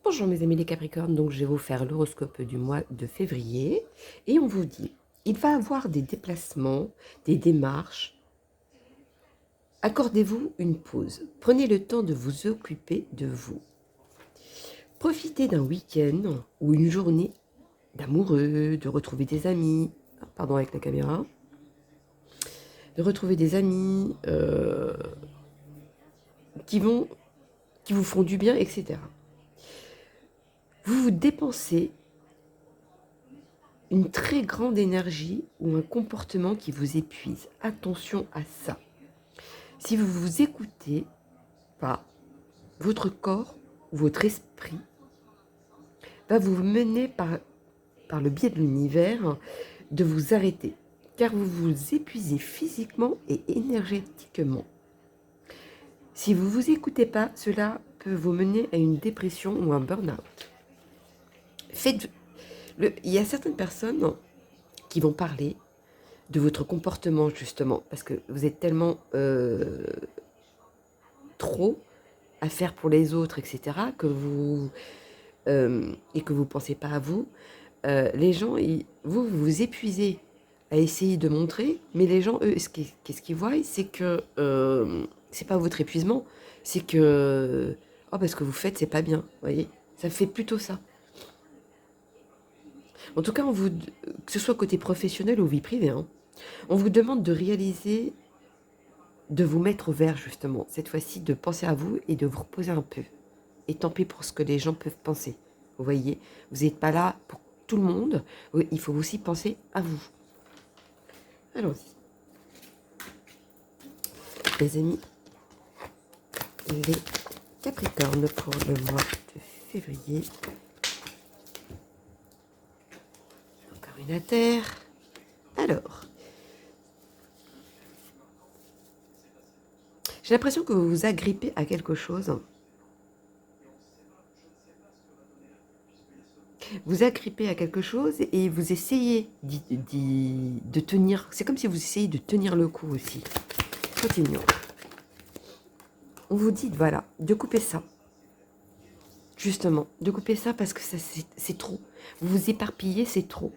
Bonjour mes amis les Capricornes, donc je vais vous faire l'horoscope du mois de février et on vous dit, il va y avoir des déplacements, des démarches. Accordez-vous une pause, prenez le temps de vous occuper de vous. Profitez d'un week-end ou une journée d'amoureux, de retrouver des amis, pardon avec la caméra, de retrouver des amis qui vous font du bien, etc. Vous vous dépensez une très grande énergie ou un comportement qui vous épuise. Attention à ça. Si vous vous écoutez pas, votre corps ou votre esprit va vous mener par le biais de l'univers de vous arrêter, car vous vous épuisez physiquement et énergétiquement. Si vous ne vous écoutez pas, cela peut vous mener à une dépression ou un burn-out. Il y a certaines personnes qui vont parler de votre comportement justement, parce que vous êtes tellement trop à faire pour les autres, etc., que vous pensez pas à vous. Les gens, vous vous épuisez à essayer de montrer, mais les gens, eux, qu'est-ce qu'ils voient, c'est que c'est pas votre épuisement, c'est que parce que vous faites, c'est pas bien, vous voyez, ça fait plutôt ça. En tout cas, que ce soit côté professionnel ou vie privée, on vous demande de réaliser, de vous mettre au vert justement, cette fois-ci de penser à vous et de vous reposer un peu. Et tant pis pour ce que les gens peuvent penser. Vous voyez, vous n'êtes pas là pour tout le monde, il faut aussi penser à vous. Allons-y. Les amis, les Capricornes pour le mois de février. Encore une à terre. Alors, j'ai l'impression que vous vous agrippez à quelque chose. Vous agrippez à quelque chose et vous essayez de tenir. C'est comme si vous essayez de tenir le coup aussi. Continuons. On vous dit, voilà, de couper ça. Justement, de couper ça parce que c'est trop. Vous vous éparpillez, c'est trop.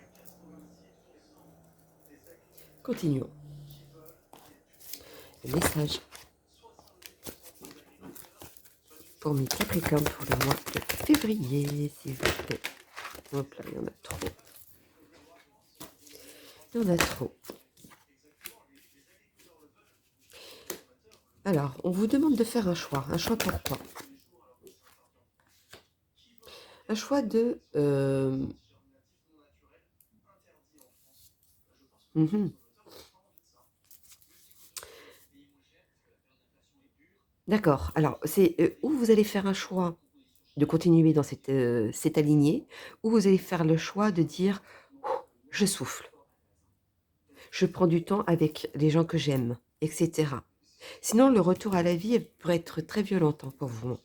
Continuons. Le message pour mes Capricornes pour le mois de février, s'il vous plaît. Hop là, il y en a trop. Il y en a trop. Alors, on vous demande de faire un choix. Un choix pourquoi? Un choix de... D'accord. Alors, c'est où vous allez faire un choix de continuer dans cette alignée, ou vous allez faire le choix de dire « je souffle, je prends du temps avec les gens que j'aime, etc. » Sinon, le retour à la vie pourrait être très violent pour vous.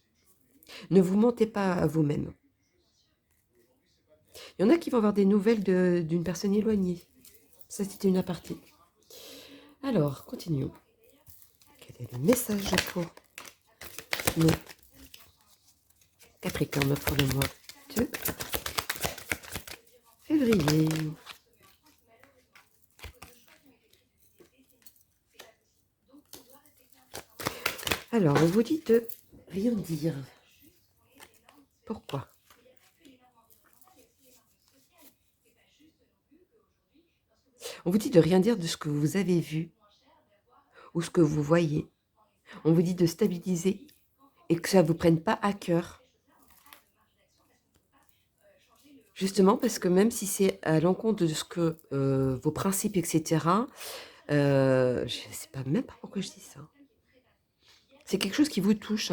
Ne vous mentez pas à vous-même. Il y en a qui vont avoir des nouvelles d'une personne éloignée. Ça, c'était une aparté. Alors, continuons. Quel est le message pour nous Capricorne pour le mois de février? Alors, on vous dit de rien dire. Pourquoi? On vous dit de rien dire de ce que vous avez vu ou ce que vous voyez. On vous dit de stabiliser et que ça ne vous prenne pas à cœur. Justement parce que même si c'est à l'encontre de ce que vos principes, etc., je ne sais pas même pas pourquoi je dis ça. C'est quelque chose qui vous touche.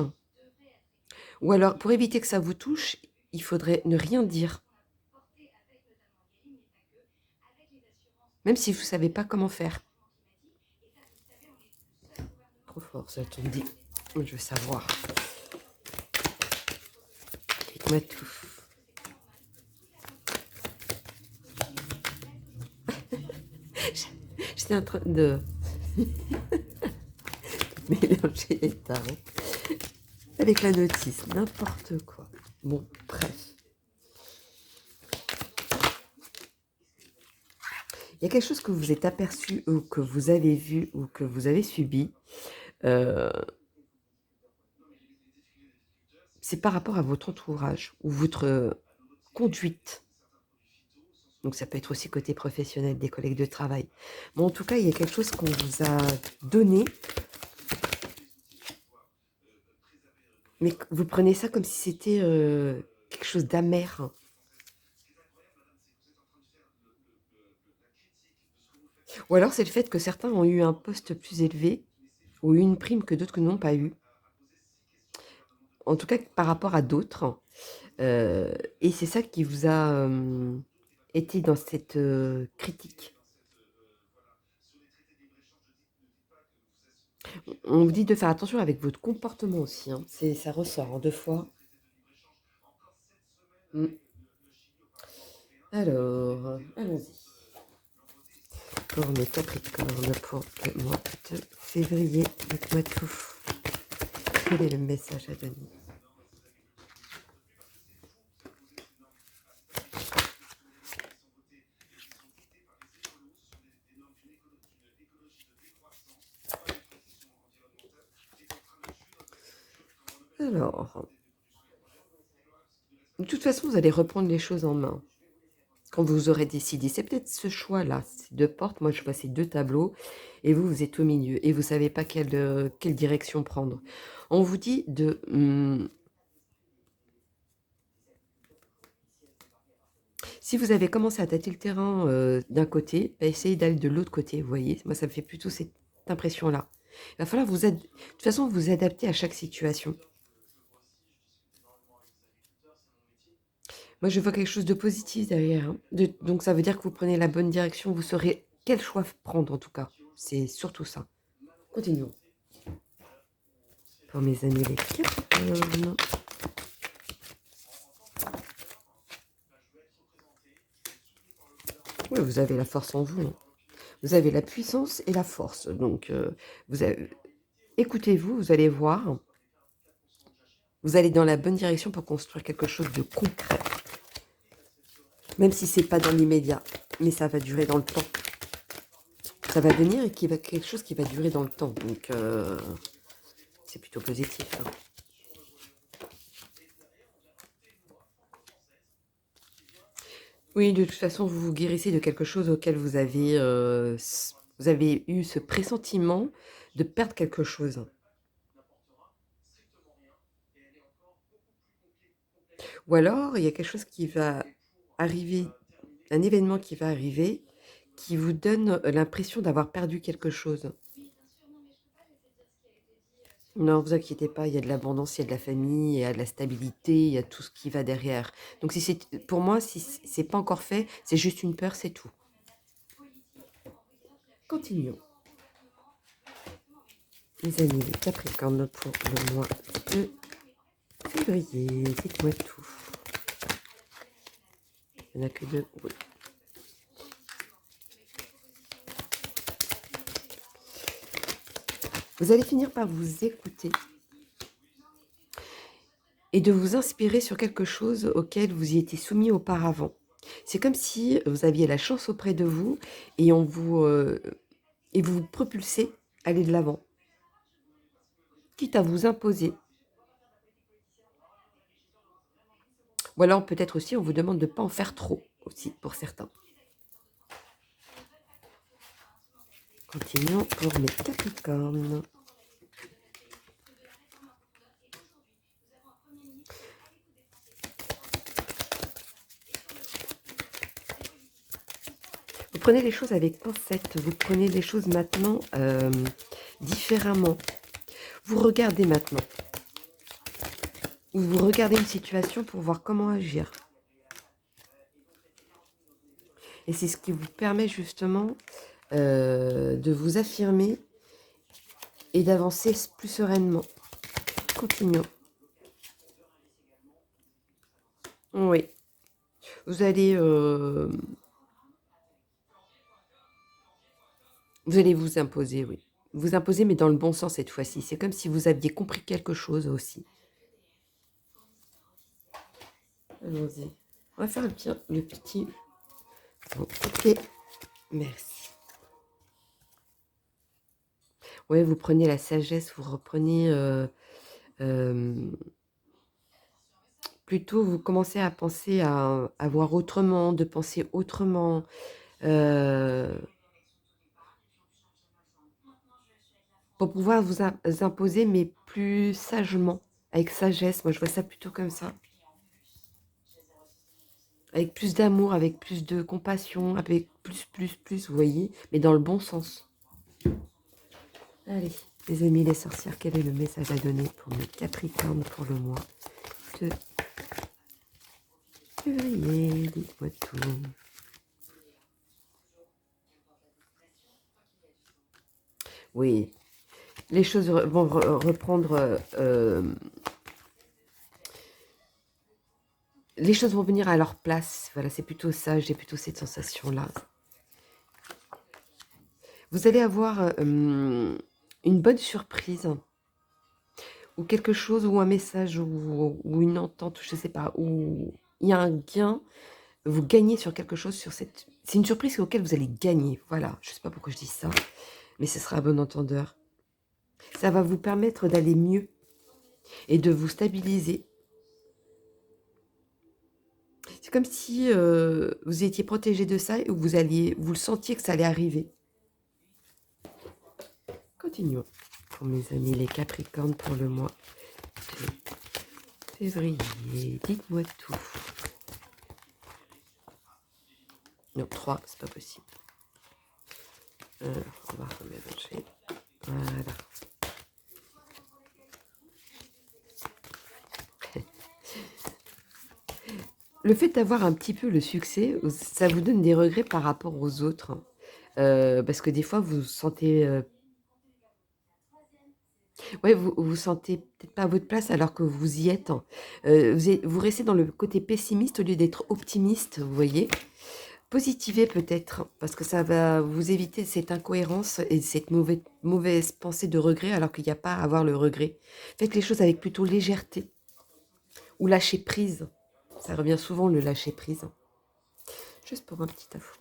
Ou alors, pour éviter que ça vous touche, il faudrait ne rien dire. Même si vous ne savez pas comment faire. Trop fort, ça, tu me dis. Je veux savoir. Dites-moi tout. J'étais en train de mélanger les tarots avec la notice, n'importe quoi. Bon, bref. Il y a quelque chose que vous êtes aperçu ou que vous avez vu ou que vous avez subi. C'est par rapport à votre entourage ou votre conduite. Donc ça peut être aussi côté professionnel, des collègues de travail. Mais en tout cas, il y a quelque chose qu'on vous a donné, mais vous prenez ça comme si c'était quelque chose d'amer. Ou alors c'est le fait que certains ont eu un poste plus élevé, ou eu une prime que d'autres n'ont pas eu. En tout cas, par rapport à d'autres. Et c'est ça qui vous a été dans cette critique. On vous dit de faire attention avec votre comportement aussi. Hein. Ça ressort en 2 fois. Mm. Alors, allons-y. Pour mes Capricornes, pour le mois de février, dites-moi tout. Quel est le message à donner? Alors, de toute façon, vous allez reprendre les choses en main. Quand vous aurez décidé, c'est peut-être ce choix-là, ces 2 portes, moi je vois ces 2 tableaux, et vous êtes au milieu, et vous ne savez pas quelle direction prendre. On vous dit de... si vous avez commencé à tâter le terrain d'un côté, bah, essayez d'aller de l'autre côté, vous voyez. Moi, ça me fait plutôt cette impression-là. Il va falloir de toute façon vous adapter à chaque situation. Moi, je vois quelque chose de positif derrière. Hein. Donc, ça veut dire que vous prenez la bonne direction. Vous saurez quel choix prendre, en tout cas. C'est surtout ça. Continuons. Pour mes amis les Capricornes. Oui, vous avez la force en vous. Hein. Vous avez la puissance et la force. Donc, écoutez-vous, vous allez voir. Vous allez dans la bonne direction pour construire quelque chose de concret. Même si c'est pas dans l'immédiat, mais ça va durer dans le temps. Ça va venir et quelque chose qui va durer dans le temps. Donc, c'est plutôt positif. Hein. Oui, de toute façon, vous vous guérissez de quelque chose auquel vous avez eu ce pressentiment de perdre quelque chose. Ou alors, il y a quelque chose qui va arriver, un événement qui va arriver, qui vous donne l'impression d'avoir perdu quelque chose. Non, vous inquiétez pas, il y a de l'abondance, il y a de la famille, il y a de la stabilité, il y a tout ce qui va derrière. Donc pour moi, si c'est pas encore fait, c'est juste une peur, c'est tout. Continuons. Les amis, les Capricornes pour le mois de février, dites-moi tout. Il n'y en a que 2, oui. Vous allez finir par vous écouter et de vous inspirer sur quelque chose auquel vous y étiez soumis auparavant. C'est comme si vous aviez la chance auprès de vous et vous vous propulsez à aller de l'avant, quitte à vous imposer. Ou alors peut-être aussi on vous demande de ne pas en faire trop aussi pour certains. Continuons pour mes Capricornes. Vous prenez les choses avec pincette, vous prenez les choses maintenant différemment. Vous regardez maintenant. Ou vous regardez une situation pour voir comment agir. Et c'est ce qui vous permet justement de vous affirmer et d'avancer plus sereinement. Continuons. Oui. Vous allez vous imposer, oui. Vous imposer, mais dans le bon sens cette fois-ci. C'est comme si vous aviez compris quelque chose aussi. Allons-y. On va faire le petit. Bon, ok, merci. Ouais, vous prenez la sagesse, vous reprenez plutôt, vous commencez à penser à voir autrement, de penser autrement. Pour pouvoir vous imposer, mais plus sagement, avec sagesse. Moi, je vois ça plutôt comme ça. Avec plus d'amour, avec plus de compassion, avec plus, vous voyez, mais dans le bon sens. Allez, les amis, les sorcières, quel est le message à donner pour mes Capricornes pour le mois de février? Dites-moi tout. Oui, les choses vont reprendre... les choses vont venir à leur place. Voilà, c'est plutôt ça, j'ai plutôt cette sensation-là. Vous allez avoir une bonne surprise, ou quelque chose, ou un message, ou une entente, je ne sais pas, où il y a un gain, vous gagnez sur quelque chose, sur cette... C'est une surprise auquel vous allez gagner, voilà. Je ne sais pas pourquoi je dis ça, mais ce sera à bon entendeur. Ça va vous permettre d'aller mieux et de vous stabiliser. C'est comme si vous étiez protégé de ça et vous le sentiez que ça allait arriver. Continuons. Pour mes amis les Capricornes pour le mois de février, dites-moi tout. Non, 3, c'est pas possible. Alors, on va remélanger. Voilà. Le fait d'avoir un petit peu le succès, ça vous donne des regrets par rapport aux autres. Parce que des fois, vous vous sentez... ouais, vous sentez peut-être pas à votre place alors que vous y êtes. Vous restez dans le côté pessimiste au lieu d'être optimiste, vous voyez. Positivez peut-être, parce que ça va vous éviter cette incohérence et cette mauvaise pensée de regret alors qu'il n'y a pas à avoir le regret. Faites les choses avec plutôt légèreté ou lâcher prise. Ça revient souvent le lâcher prise. Juste pour un petit info.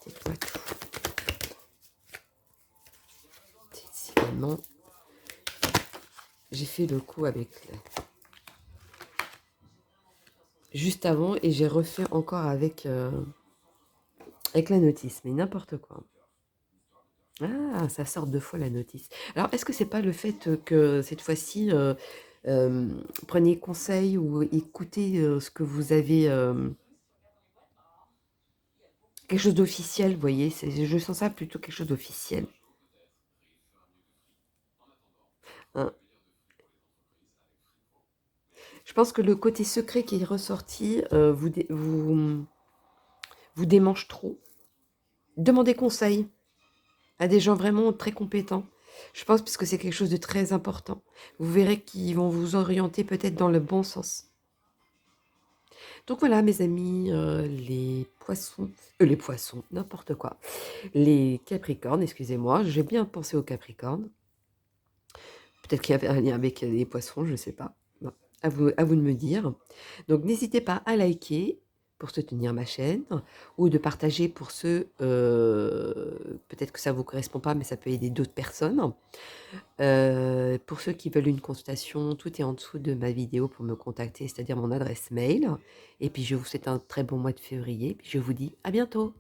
Dites-moi tout. Décidément, j'ai fait le coup avec juste avant et j'ai refait encore avec la notice, mais n'importe quoi. Ah, ça sort 2 fois la notice. Alors, est-ce que c'est pas le fait que cette fois-ci, prenez conseil ou écoutez ce que vous avez, quelque chose d'officiel, vous voyez, je sens ça plutôt quelque chose d'officiel. Hein. Je pense que le côté secret qui est ressorti vous démange trop. Demandez conseil à des gens vraiment très compétents. Je pense parce que c'est quelque chose de très important. Vous verrez qu'ils vont vous orienter peut-être dans le bon sens. Donc voilà, mes amis, les poissons, n'importe quoi. Les Capricornes, excusez-moi, j'ai bien pensé aux Capricornes. Peut-être qu'il y avait un lien avec les poissons, je ne sais pas. Bon, à vous de me dire. Donc n'hésitez pas à liker pour soutenir ma chaîne ou de partager pour ceux, peut-être que ça ne vous correspond pas, mais ça peut aider d'autres personnes. Pour ceux qui veulent une consultation, tout est en dessous de ma vidéo pour me contacter, c'est-à-dire mon adresse mail. Et puis je vous souhaite un très bon mois de février. Puis je vous dis à bientôt.